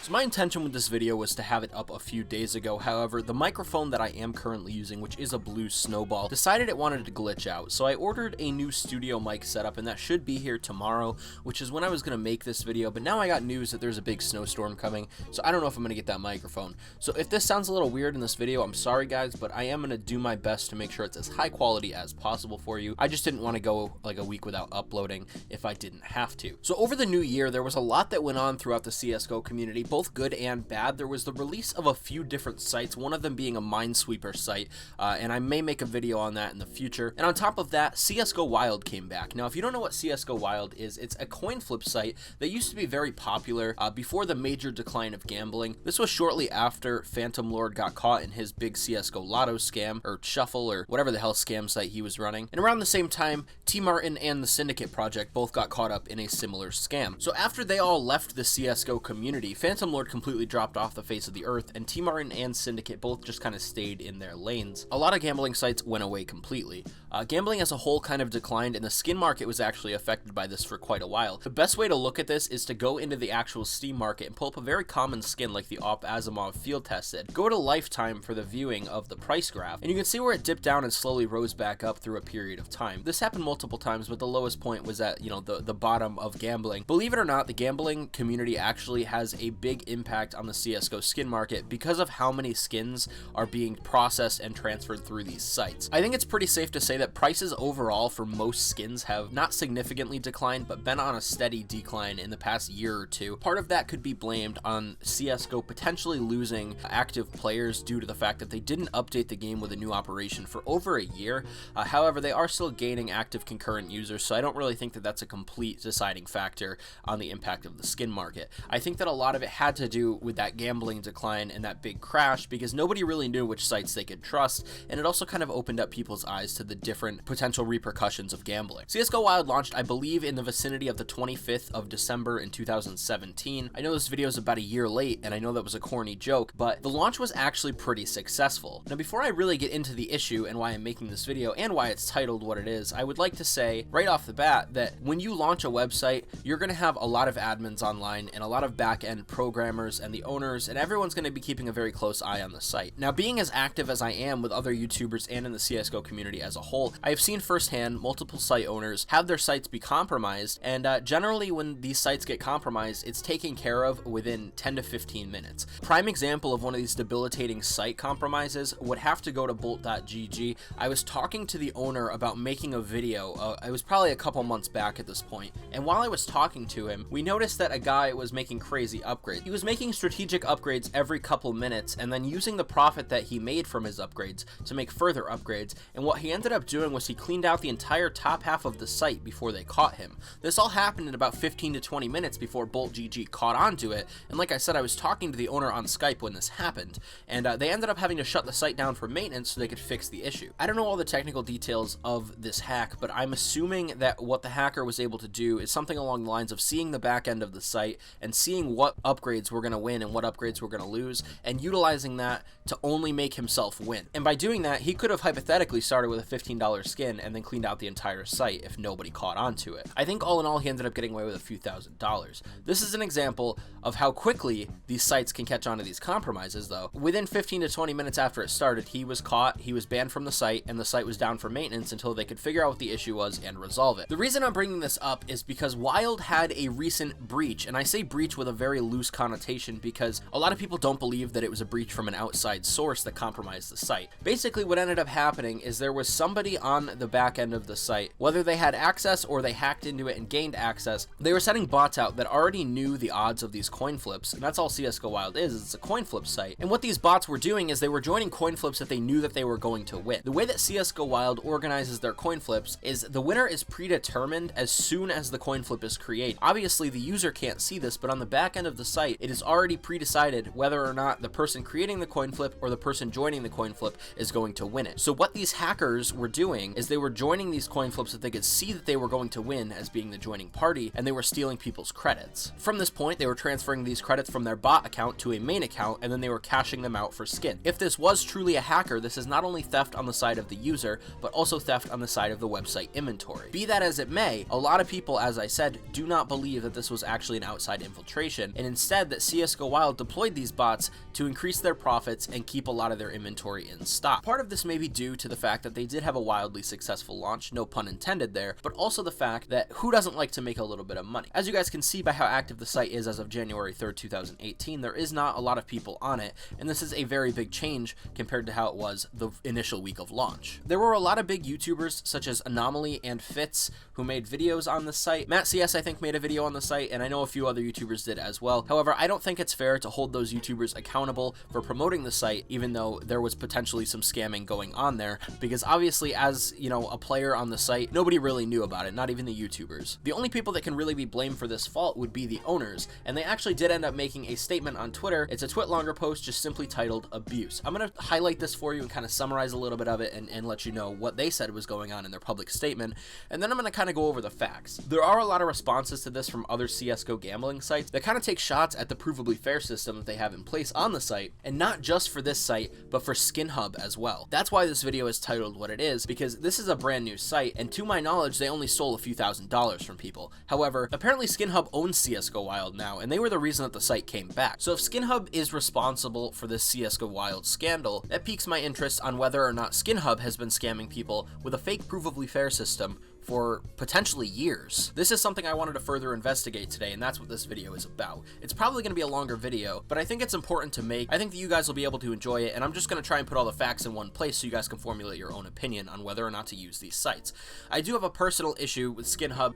So my intention with this video was to have it up a few days ago. However, the microphone that I am currently using, which is a Blue Snowball, decided it wanted to glitch out. So I ordered a new studio mic setup, and that should be here tomorrow, which is when I was going to make this video. But now I got news that there's a big snowstorm coming, so I don't know if I'm going to get that microphone. So if this sounds a little weird in this video, I'm sorry guys, but I am going to do my best to make sure it's as high quality as possible for you. I just didn't want to go like a week without uploading if I didn't have to. So over the new year, there was a lot that went on throughout the CSGO community, both good and bad. There was the release of a few different sites, one of them being a Minesweeper site, and I may make a video on that in the future. And on top of that, CSGO Wild came back. Now, if you don't know what CSGO Wild is, it's a coin flip site that used to be very popular before the major decline of gambling. This was shortly after Phantom Lord got caught in his big CSGO Lotto scam, or shuffle, or whatever the hell scam site he was running. And around the same time, T. Martin and the Syndicate project both got caught up in a similar scam. So after they all left the CSGO community, Phantom Lord completely dropped off the face of the earth, and T. Martin and Syndicate both just kind of stayed in their lanes. A lot of gambling sites went away completely. Gambling as a whole kind of declined, and the skin market was actually affected by this for quite a while. The best way to look at this is to go into the actual Steam market and pull up a very common skin like the Op Asimov field tested. Go to Lifetime for the viewing of the price graph, and you can see where it dipped down and slowly rose back up through a period of time. This happened multiple times, but the lowest point was at, the bottom of gambling. Believe it or not, the gambling community actually has a big impact on the CSGO skin market because of how many skins are being processed and transferred through these sites. I think it's pretty safe to say that prices overall for most skins have not significantly declined, but been on a steady decline in the past year or two. Part of that could be blamed on CSGO potentially losing active players due to the fact that they didn't update the game with a new operation for over a year. However, they are still gaining active concurrent users, so I don't really think that that's a complete deciding factor on the impact of the skin market. I think that a lot of it had to do with that gambling decline and that big crash because nobody really knew which sites they could trust, and it also kind of opened up people's eyes to the different potential repercussions of gambling. CSGO Wild launched, I believe, in the vicinity of the 25th of December in 2017. I know this video is about a year late, and I know that was a corny joke, but the launch was actually pretty successful. Now, before I really get into the issue and why I'm making this video and why it's titled what it is, I would like to say right off the bat that when you launch a website, you're going to have a lot of admins online and a lot of back-end programmers and the owners, and everyone's going to be keeping a very close eye on the site. Now, being as active as I am with other YouTubers and in the CSGO community as a whole, I have seen firsthand multiple site owners have their sites be compromised, and generally when these sites get compromised, it's taken care of within 10 to 15 minutes. Prime example of one of these debilitating site compromises would have to go to bolt.gg. I was talking to the owner about making a video. It was probably a couple months back at this point, and while I was talking to him, we noticed that a guy was making crazy upgrades. He was making strategic upgrades every couple minutes and then using the profit that he made from his upgrades to make further upgrades, and what he ended up doing was he cleaned out the entire top half of the site before they caught him. This all happened in about 15 to 20 minutes before bolt.gg caught onto it, and like I said, I was talking to the owner on Skype when this happened, and they ended up having to shut the site down for maintenance so they could fix the issue. I don't know all the technical details of this hack, but I'm assuming that what the hacker was able to do is something along the lines of seeing the back end of the site and seeing what upgrades were going to win and what upgrades were going to lose, and utilizing that to only make himself win. And by doing that, he could have hypothetically started with a $15 skin and then cleaned out the entire site if nobody caught on to it. I think all in all, he ended up getting away with a few $1,000s. This is an example of how quickly these sites can catch on to these compromises, though. Within 15 to 20 minutes after it started, he was caught, he was banned from the site, and the site was down for maintenance until they could figure out what the issue was and resolve it. The reason I'm bringing this up is because Wild had a recent breach, and I say breach with a very loose connotation because a lot of people don't believe that it was a breach from an outside source that compromised the site. Basically, what ended up happening is there was somebody on the back end of the site, whether they had access or they hacked into it and gained access, they were setting bots out that already knew the odds of these coin flips, and that's all CSGO Wild is, it's a coin flip site. And what these bots were doing is they were joining coin flips that they knew that they were going to win. The way that CSGO Wild organizes their coin flips is the winner is predetermined as soon as the coin flip is created. Obviously, the user can't see this, but on the back end of the site, it is already pre-decided whether or not the person creating the coin flip or the person joining the coin flip is going to win it. So what these hackers were doing is they were joining these coin flips that they could see that they were going to win as being the joining party, and they were stealing people's credits. From this point, they were transferring these credits from their bot account to a main account, and then they were cashing them out for skin. If this was truly a hacker, this is not only theft on the side of the user, but also theft on the side of the website inventory. Be that as it may, a lot of people, as I said, do not believe that this was actually an outside infiltration, and instead that CSGO Wild deployed these bots to increase their profits and keep a lot of their inventory in stock. Part of this may be due to the fact that they did have a wildly successful launch, no pun intended there, but also the fact that who doesn't like to make a little bit of money? As you guys can see by how active the site is as of January 3rd, 2018, there is not a lot of people on it, and this is a very big change compared to how it was the initial week of launch. There were a lot of big YouTubers such as Anomaly and Fitz who made videos on the site. Matt CS I think made a video on the site, and I know a few other YouTubers did as well. However, I don't think it's fair to hold those YouTubers accountable for promoting the site, even though there was potentially some scamming going on there, because obviously as, you know, a player on the site, nobody really knew about it, not even the YouTubers. The only people that can really be blamed for this fault would be the owners, and they actually did end up making a statement on Twitter. It's a TwitLonger post just simply titled Abuse. I'm going to highlight this for you and kind of summarize a little bit of it and let you know what they said was going on in their public statement, and then I'm going to kind of go over the facts. There are a lot of responses to this from other CSGO gambling sites that kind of take shots at the provably fair system that they have in place on the site, and not just for this site, but for Skinhub as well. That's why this video is titled what it is, because this is a brand new site, and to my knowledge, they only stole a few $1,000s from people. However, apparently Skinhub owns CSGO Wild now, and they were the reason that the site came back. So if Skinhub is responsible for this CSGO Wild scandal, that piques my interest on whether or not Skinhub has been scamming people with a fake provably fair system for potentially years. This is something I wanted to further investigate today, and that's what this video is about. It's probably going to be a longer video, but I think it's important to make. I think that you guys will be able to enjoy it, and I'm just going to try and put all the facts in one place so you guys can formulate your own opinion on whether or not to use these sites. I do have a personal issue with Skinhub.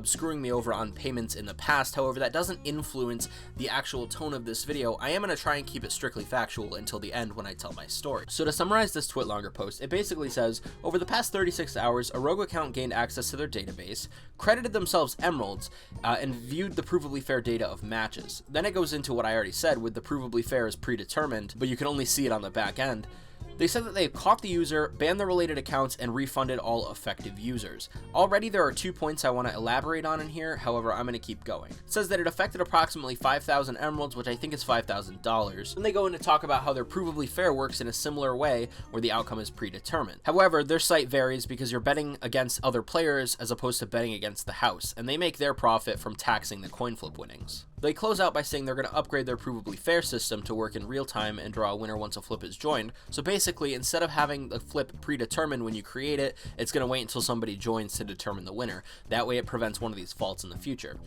Screwing me over on payments in the past. However, that doesn't influence the actual tone of this video. I am going to try and keep it strictly factual until the end when I tell my story. So to summarize this TwitLonger post, it basically says, over the past 36 hours, a rogue account gained access to their database, credited themselves emeralds, and viewed the provably fair data of matches. Then it goes into what I already said with the provably fair is predetermined, but you can only see it on the back end. They said that they caught the user, banned the related accounts, and refunded all affected users. Already there are 2 points I want to elaborate on in here, however I'm going to keep going. It says that it affected approximately 5,000 emeralds, which I think is $5,000. Then they go in to talk about how their provably fair works in a similar way where the outcome is predetermined. However, their site varies because you're betting against other players as opposed to betting against the house, and they make their profit from taxing the coin flip winnings. They close out by saying they're going to upgrade their provably fair system to work in real time and draw a winner once a flip is joined. So basically, instead of having the flip predetermined when you create it, it's going to wait until somebody joins to determine the winner. That way it prevents one of these faults in the future.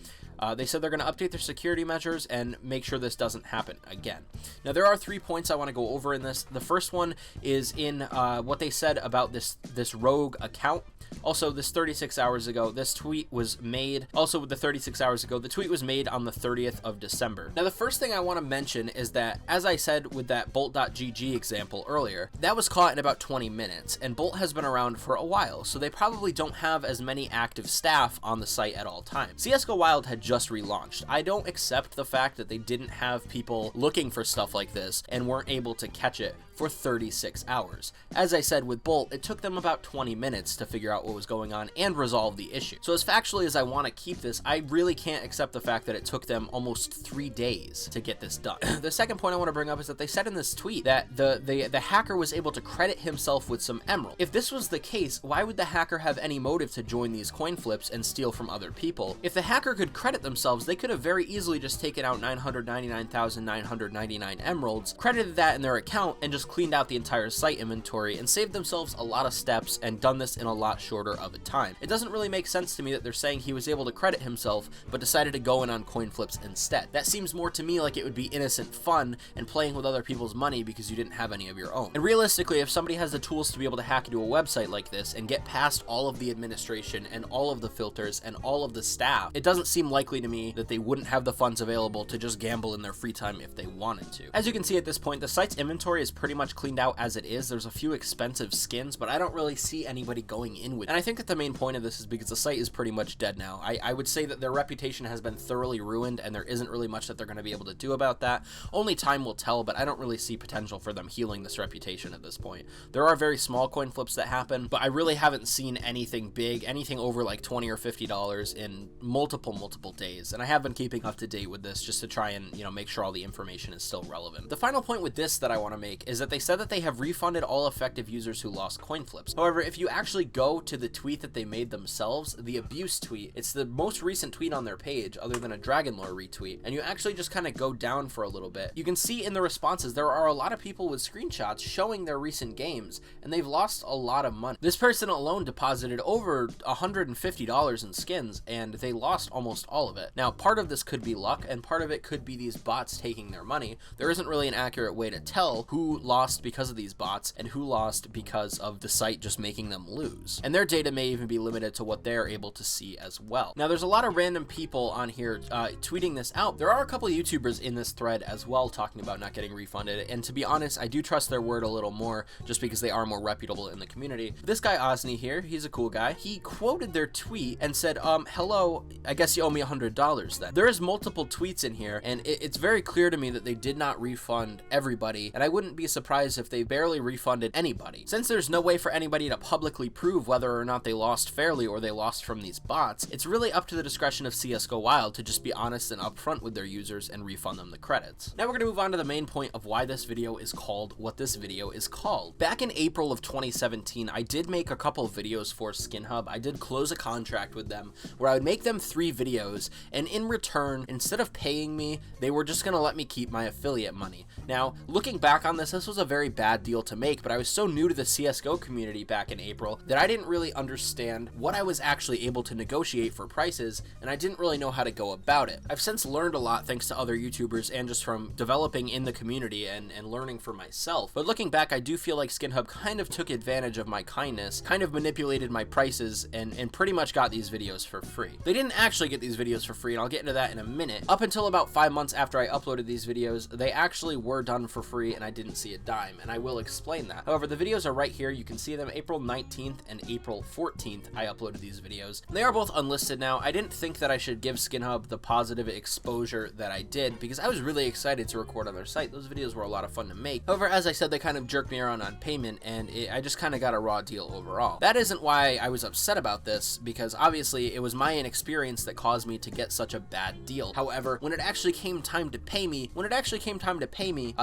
They said they're going to update their security measures and make sure this doesn't happen again. Now, there are 3 points I want to go over in this. The first one is in what they said about this rogue account. Also, this 36 hours ago, this tweet was made, also with the 36 hours ago, the tweet was made on the 30th of December. Now, the first thing I want to mention is that, as I said with that Bolt.gg example earlier, that was caught in about 20 minutes, and Bolt has been around for a while, so they probably don't have as many active staff on the site at all times. CSGO Wild had just relaunched. I don't accept the fact that they didn't have people looking for stuff like this and weren't able to catch it for 36 hours. As I said with Bolt, it took them about 20 minutes to figure out what was going on and resolve the issue. So as factually as I want to keep this, I really can't accept the fact that it took them almost 3 days to get this done. The second point I want to bring up is that they said in this tweet that the hacker was able to credit himself with some emerald. If this was the case, why would the hacker have any motive to join these coin flips and steal from other people? If the hacker could credit themselves, they could have very easily just taken out 999,999 emeralds, credited that in their account, and just cleaned out the entire site inventory and saved themselves a lot of steps and done this in a lot shorter of a time. It doesn't really make sense to me that they're saying he was able to credit himself but decided to go in on coin flips instead. That seems more to me like it would be innocent fun and playing with other people's money because you didn't have any of your own. And realistically, if somebody has the tools to be able to hack into a website like this and get past all of the administration and all of the filters and all of the staff, it doesn't seem likely to me that they wouldn't have the funds available to just gamble in their free time if they wanted to. As you can see at this point, the site's inventory is pretty much cleaned out as it is. There's a few expensive skins, but I don't really see anybody going in with it. And I think that the main point of this is because the site is pretty much dead now. I would say that their reputation has been thoroughly ruined and there isn't really much that they're going to be able to do about that. Only time will tell, but I don't really see potential for them healing this reputation at this point. There are very small coin flips that happen, but I really haven't seen anything big, anything over like $20 or $50 in multiple days, and I have been keeping up to date with this just to try and, you know, make sure all the information is still relevant. The final point with this that I want to make is that they said that they have refunded all affected users who lost coin flips. However, if you actually go to the tweet that they made themselves, the abuse tweet, it's the most recent tweet on their page other than a Dragon Lore retweet, and you actually just kind of go down for a little bit. You can see in the responses there are a lot of people with screenshots showing their recent games, and they've lost a lot of money. This person alone deposited over $150 in skins, and they lost almost all of it. Now, part of this could be luck, and part of it could be these bots taking their money. There isn't really an accurate way to tell who lost because of these bots and who lost because of the site just making them lose. And their data may even be limited to what they're able to see as well. Now, there's a lot of random people on here tweeting this out. There are a couple of YouTubers in this thread as well talking about not getting refunded, and to be honest, I do trust their word a little more just because they are more reputable in the community. This guy Osni here, he's a cool guy. He quoted their tweet and said, hello, I guess you owe me $100 then. There is multiple tweets in here, and it's very clear to me that they did not refund everybody, and I wouldn't be surprised if they barely refunded anybody. Since there's no way for anybody to publicly prove whether or not they lost fairly or they lost from these bots, it's really up to the discretion of CSGO Wild to just be honest and upfront with their users and refund them the credits. Now we're gonna move on to the main point of why this video is called what this video is called. Back in April of 2017, I did make a couple of videos for Skinhub. I did close a contract with them where I would make them 3 videos, and in return, instead of paying me, they were just gonna let me keep my affiliate money. Now, looking back on this was a very bad deal to make, but I was so new to the CSGO community back in April that I didn't really understand what I was actually able to negotiate for prices, and I didn't really know how to go about it. I've since learned a lot thanks to other YouTubers and just from developing in the community and learning for myself. But looking back, I do feel like Skinhub kind of took advantage of my kindness, kind of manipulated my prices, and pretty much got these videos for free. They didn't actually get these videos for free, and I'll get into that in a minute. Up until about 5 months after I uploaded these videos, they actually were done for free and I didn't see a dime, and I will explain that. However, the videos are right here. You can see them April 19th and April 14th. I uploaded these videos. And they are both unlisted now. I didn't think that I should give Skinhub the positive exposure that I did because I was really excited to record on their site. Those videos were a lot of fun to make. However, as I said, they kind of jerked me around on payment, and I just kind of got a raw deal overall. That isn't why I was upset about this, because obviously it was my inexperience that caused me to get such a bad deal. However, when it actually came time to pay me,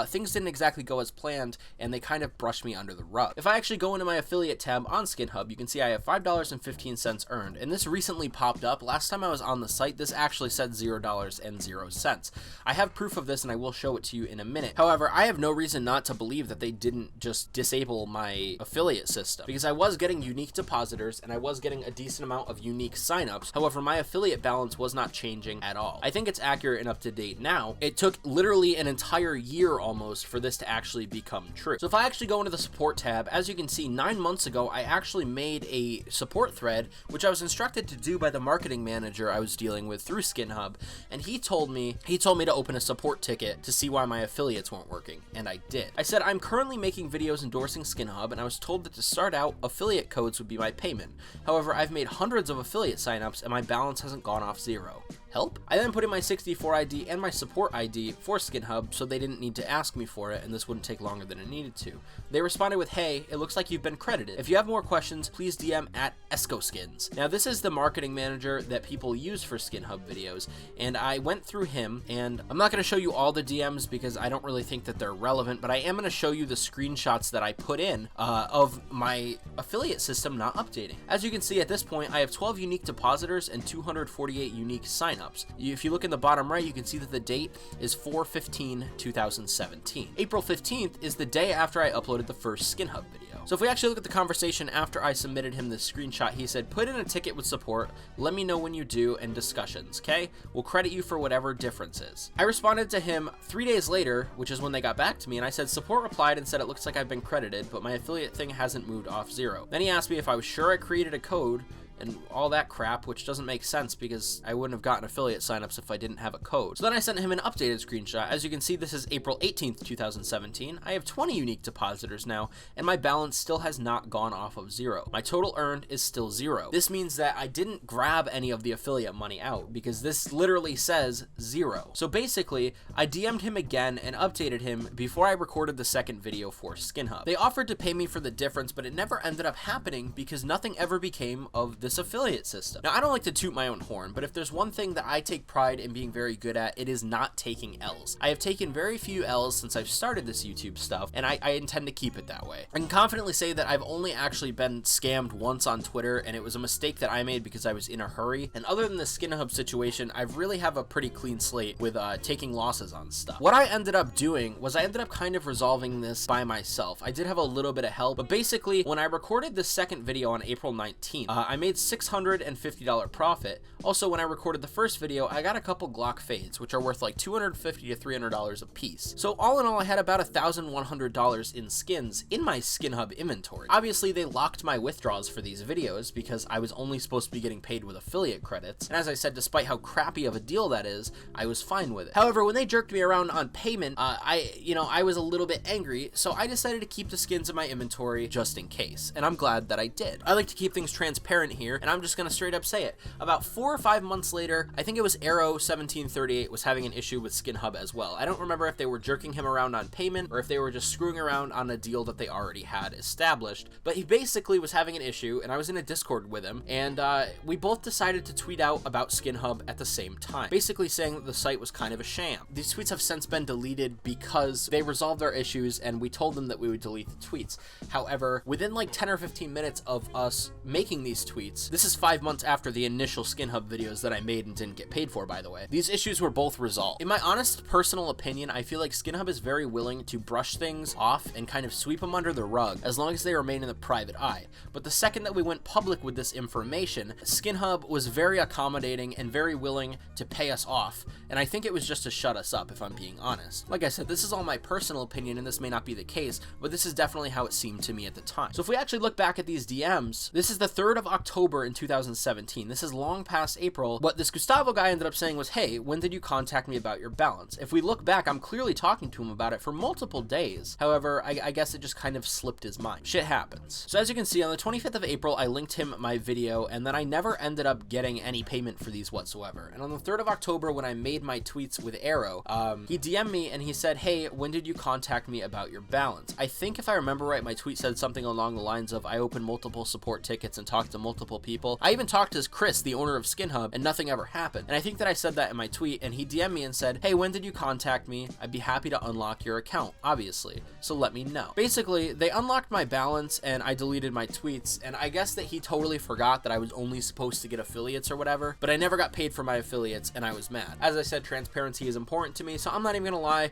things didn't exactly go as planned, and they kind of brushed me under the rug. If I actually go into my affiliate tab on Skinhub, you can see I have $5.15 earned, and this recently popped up. Last time I was on the site, this actually said $0.00. I have proof of this, and I will show it to you in a minute. However, I have no reason not to believe that they didn't just disable my affiliate system, because I was getting unique depositors, and I was getting a decent amount of unique signups. However, my affiliate balance was not changing at all. I think it's accurate and up to date now. It took literally an entire year almost for this to actually become true. So if I actually go into the support tab, as you can see, 9 months ago, I actually made a support thread, which I was instructed to do by the marketing manager I was dealing with through Skinhub, and he told me to open a support ticket to see why my affiliates weren't working, and I did. I said, I'm currently making videos endorsing Skinhub, and I was told that to start out, affiliate codes would be my payment. However, I've made hundreds of affiliate signups, and my balance hasn't gone off zero. Help? I then put in my 64 ID and my support ID for Skinhub so they didn't need to ask me for it and this wouldn't take longer than it needed to. They responded with, hey, it looks like you've been credited. If you have more questions, please DM at EscoSkins. Now this is the marketing manager that people use for Skinhub videos, and I went through him, and I'm not going to show you all the DMs because I don't really think that they're relevant, but I am going to show you the screenshots that I put in of my affiliate system not updating. As you can see at this point, I have 12 unique depositors and 248 unique signups. If you look in the bottom right, you can see that the date is 4/15/2017. April 15th is the day after I uploaded the first Skinhub video. So if we actually look at the conversation after I submitted him this screenshot, he said, put in a ticket with support, let me know when you do, and discussions, okay? We'll credit you for whatever difference is. I responded to him 3 days later, which is when they got back to me, and I said, support replied and said, it looks like I've been credited, but my affiliate thing hasn't moved off zero. Then he asked me if I was sure I created a code, and all that crap, which doesn't make sense because I wouldn't have gotten affiliate signups if I didn't have a code. So then I sent him an updated screenshot. As you can see, this is April 18th, 2017. I have 20 unique depositors now, and my balance still has not gone off of zero. My total earned is still zero. This means that I didn't grab any of the affiliate money out because this literally says zero. So basically, I DM'd him again and updated him before I recorded the second video for Skinhub. They offered to pay me for the difference, but it never ended up happening because nothing ever became of the this affiliate system. Now, I don't like to toot my own horn, but if there's one thing that I take pride in being very good at, it is not taking L's. I have taken very few L's since I've started this YouTube stuff, and I intend to keep it that way. I can confidently say that I've only actually been scammed once on Twitter, and it was a mistake that I made because I was in a hurry. And other than the Skinhub situation, I really have a pretty clean slate with taking losses on stuff. What I ended up doing was I ended up kind of resolving this by myself. I did have a little bit of help, but basically when I recorded this second video on April 19th, I made $650 profit. Also, when I recorded the first video, I got a couple Glock fades, which are worth like $250 to $300 a piece. So all in all, I had about $1,100 in skins in my Skinhub inventory. Obviously, they locked my withdrawals for these videos because I was only supposed to be getting paid with affiliate credits. And as I said, despite how crappy of a deal that is, I was fine with it. However, when they jerked me around on payment, I was a little bit angry, so I decided to keep the skins in my inventory just in case. And I'm glad that I did. I like to keep things transparent here, and I'm just gonna straight up say it. About 4 or 5 months later, I think it was Arrow1738 was having an issue with Skinhub as well. I don't remember if they were jerking him around on payment or if they were just screwing around on a deal that they already had established, but he basically was having an issue, and I was in a Discord with him, and we both decided to tweet out about Skinhub at the same time, basically saying that the site was kind of a sham. These tweets have since been deleted because they resolved our issues, and we told them that we would delete the tweets. However, within like 10 or 15 minutes of us making these tweets, this is 5 months after the initial Skinhub videos that I made and didn't get paid for, by the way, these issues were both resolved. In my honest personal opinion, I feel like Skinhub is very willing to brush things off and kind of sweep them under the rug as long as they remain in the private eye. But the second that we went public with this information, Skinhub was very accommodating and very willing to pay us off, and I think it was just to shut us up, if I'm being honest. Like I said, this is all my personal opinion, and this may not be the case, but this is definitely how it seemed to me at the time. So if we actually look back at these DMs, this is the 3rd of October in 2017. This is long past April. What this Gustavo guy ended up saying was, hey, when did you contact me about your balance? If we look back, I'm clearly talking to him about it for multiple days. However, I guess it just kind of slipped his mind. Shit happens. So as you can see, on the 25th of April, I linked him my video, and then I never ended up getting any payment for these whatsoever. And on the 3rd of October, when I made my tweets with Arrow, he DM'd me and he said, hey, when did you contact me about your balance? I think if I remember right, my tweet said something along the lines of, I opened multiple support tickets and talked to multiple people. I even talked to Chris, the owner of Skinhub, and nothing ever happened. And I think that I said that in my tweet, and he DM'd me and said, hey, when did you contact me? I'd be happy to unlock your account, obviously, so let me know. Basically, they unlocked my balance and I deleted my tweets, and I guess that he totally forgot that I was only supposed to get affiliates or whatever, but I never got paid for my affiliates, and I was mad. As I said, transparency is important to me, so I'm not even gonna lie.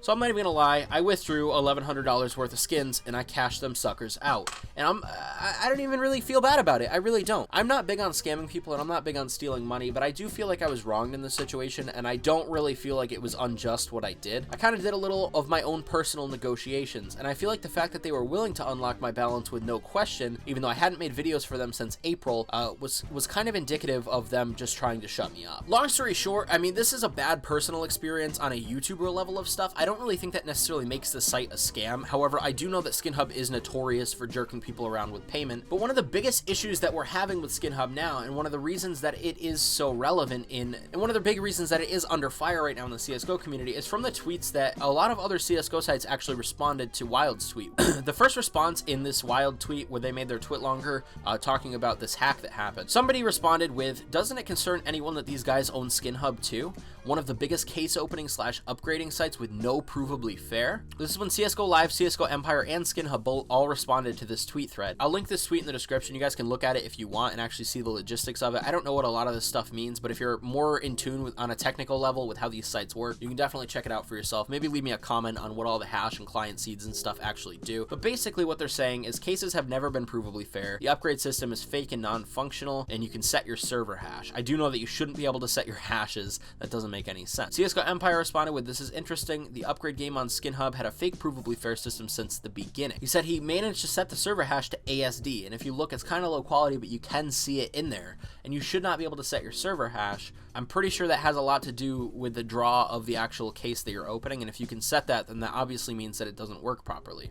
I withdrew $1,100 worth of skins, and I cashed them suckers out. And I don't even really feel bad about it. I really don't. I'm not big on scamming people, and I'm not big on stealing money, but I do feel like I was wronged in this situation, and I don't really feel like it was unjust what I did. I kind of did a little of my own personal negotiations, and I feel like the fact that they were willing to unlock my balance with no question, even though I hadn't made videos for them since April, was kind of indicative of them just trying to shut me up. Long story short, I mean, this is a bad personal experience on a YouTuber level of stuff. I don't really think that necessarily makes the site a scam. However, I do know that Skinhub is notorious for jerking people around with payment. But one of the biggest issues that we're having with Skinhub now, and one of the reasons that it is so relevant and one of the big reasons that it is under fire right now in the CSGO community is from the tweets that a lot of other CSGO sites actually responded to Wild's tweet. The first response in this Wild tweet where they made their tweet longer, talking about this hack that happened. Somebody responded with, doesn't it concern anyone that these guys own Skinhub too? One of the biggest case opening / upgrading sites with no provably fair. This is when CSGO Live, CSGO Empire, and Skinhub all responded to this tweet thread. I'll link this tweet in the description. You guys can look at it if you want and actually see the logistics of it. I don't know what a lot of this stuff means, but if you're more in tune on a technical level with how these sites work, you can definitely check it out for yourself. Maybe leave me a comment on what all the hash and client seeds and stuff actually do. But basically what they're saying is cases have never been provably fair. The upgrade system is fake and non-functional, and you can set your server hash. I do know that you shouldn't be able to set your hashes. That doesn't make any sense. CSGO Empire responded with, this is interesting. The upgrade game on Skinhub had a fake provably fair system since the beginning. He said he managed to set the server hash to ASD, and if you look, it's kind of low quality, but you can see it in there, and you should not be able to set your server hash. I'm pretty sure that has a lot to do with the draw of the actual case that you're opening, and if you can set that, then that obviously means that it doesn't work properly.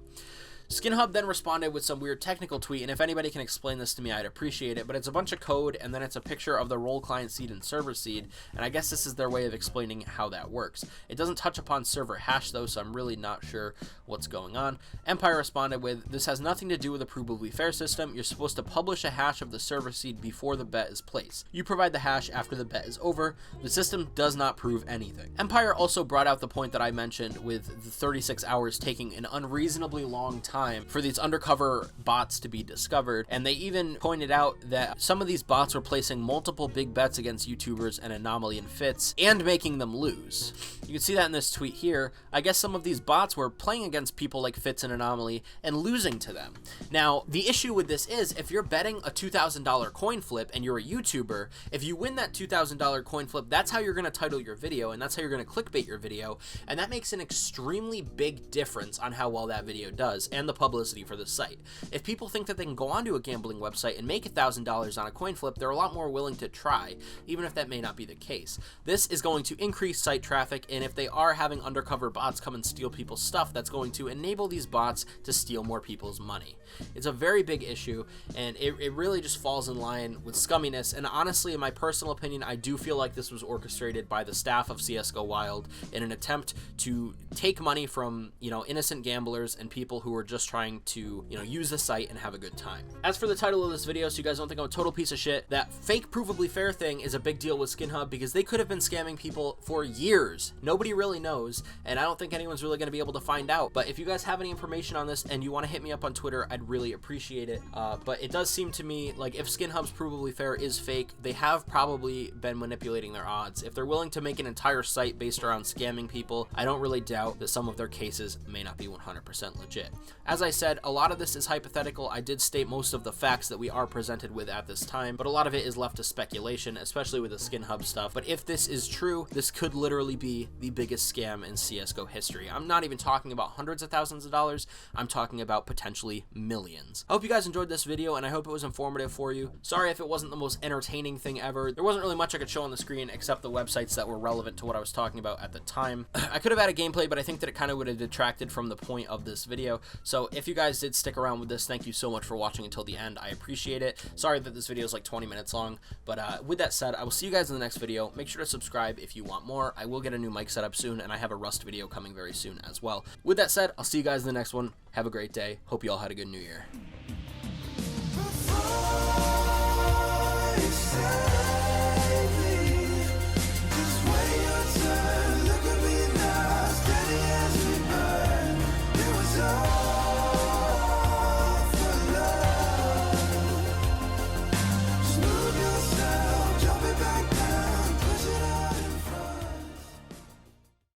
Skinhub then responded with some weird technical tweet, and if anybody can explain this to me, I'd appreciate it, but it's a bunch of code, and then it's a picture of the role client seed and server seed, and I guess this is their way of explaining how that works. It doesn't touch upon server hash though, so I'm really not sure what's going on. Empire responded with, this has nothing to do with a provably fair system. You're supposed to publish a hash of the server seed before the bet is placed. You provide the hash after the bet is over. The system does not prove anything. Empire also brought out the point that I mentioned with the 36 hours taking an unreasonably long time for these undercover bots to be discovered, and they even pointed out that some of these bots were placing multiple big bets against YouTubers and Anomaly and Fitz and making them lose. You can see that in this tweet here. I guess some of these bots were playing against people like Fitz and Anomaly and losing to them. Now, the issue with this is if you're betting a $2,000 coin flip and you're a YouTuber, if you win that $2,000 coin flip, that's how you're going to title your video, and that's how you're going to clickbait your video, and that makes an extremely big difference on how well that video does and the publicity for the site. If people think that they can go onto a gambling website and make $1,000 on a coin flip, they're a lot more willing to try, even if that may not be the case. This is going to increase site traffic, and if they are having undercover bots come and steal people's stuff, that's going to enable these bots to steal more people's money. It's a very big issue, and it really just falls in line with scumminess, and honestly, in my personal opinion, I do feel like this was orchestrated by the staff of CSGO Wild in an attempt to take money from, innocent gamblers and people who are just trying to, use the site and have a good time. As for the title of this video, so you guys don't think I'm a total piece of shit, that fake provably fair thing is a big deal with Skinhub because they could have been scamming people for years. Nobody really knows, and I don't think anyone's really going to be able to find out. But if you guys have any information on this and you want to hit me up on Twitter, I'd really appreciate it. But it does seem to me like if Skinhub's provably fair is fake, they have probably been manipulating their odds. If they're willing to make an entire site based around scamming people, I don't really doubt that some of their cases may not be 100% legit. As I said, a lot of this is hypothetical. I did state most of the facts that we are presented with at this time, but a lot of it is left to speculation, especially with the Skinhub stuff. But if this is true, this could literally be the biggest scam in CSGO history. I'm not even talking about hundreds of thousands of dollars. I'm talking about potentially millions. I hope you guys enjoyed this video, and I hope it was informative for you. Sorry if it wasn't the most entertaining thing ever. There wasn't really much I could show on the screen except the websites that were relevant to what I was talking about at the time. I could have had a gameplay, but I think that it kind of would have detracted from the point of this video. So if you guys did stick around with this, thank you so much for watching until the end. I appreciate it. Sorry that this video is like 20 minutes long, but with that said, I will see you guys in the next video. Make sure to subscribe if you want more. I will get a new mic setup soon, and I have a Rust video coming very soon as well. With that said, I'll see you guys in the next one. Have a great day. Hope you all had a good New Year.